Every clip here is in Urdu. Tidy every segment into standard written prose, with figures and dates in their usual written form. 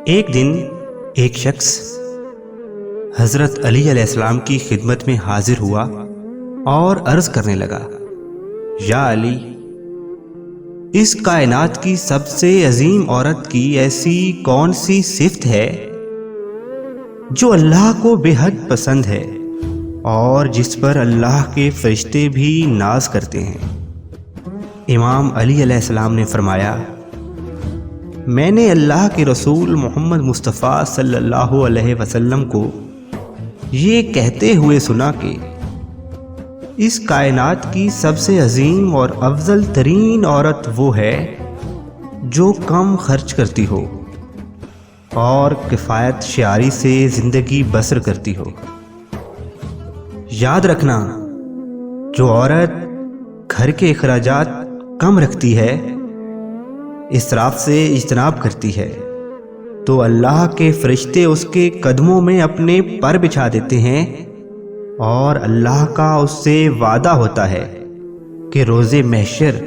ایک دن ایک شخص حضرت علی علیہ السلام کی خدمت میں حاضر ہوا اور عرض کرنے لگا، یا علی، اس کائنات کی سب سے عظیم عورت کی ایسی کون سی صفت ہے جو اللہ کو بے حد پسند ہے اور جس پر اللہ کے فرشتے بھی ناز کرتے ہیں؟ امام علی علیہ السلام نے فرمایا، میں نے اللہ کے رسول محمد مصطفیٰ صلی اللہ علیہ وسلم کو یہ کہتے ہوئے سنا کہ اس کائنات کی سب سے عظیم اور افضل ترین عورت وہ ہے جو کم خرچ کرتی ہو اور کفایت شعاری سے زندگی بسر کرتی ہو۔ یاد رکھنا، جو عورت گھر کے اخراجات کم رکھتی ہے، اسراف سے اجتناب کرتی ہے، تو اللہ کے فرشتے اس کے قدموں میں اپنے پر بچھا دیتے ہیں اور اللہ کا اس سے وعدہ ہوتا ہے کہ روز محشر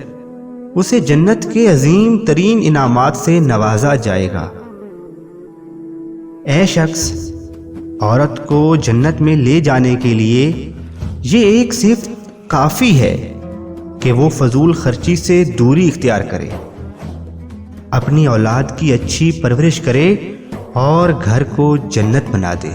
اسے جنت کے عظیم ترین انعامات سے نوازا جائے گا۔ اے شخص، عورت کو جنت میں لے جانے کے لیے یہ ایک صفت کافی ہے کہ وہ فضول خرچی سے دوری اختیار کرے، اپنی اولاد کی اچھی پرورش کرے اور گھر کو جنت بنا دے۔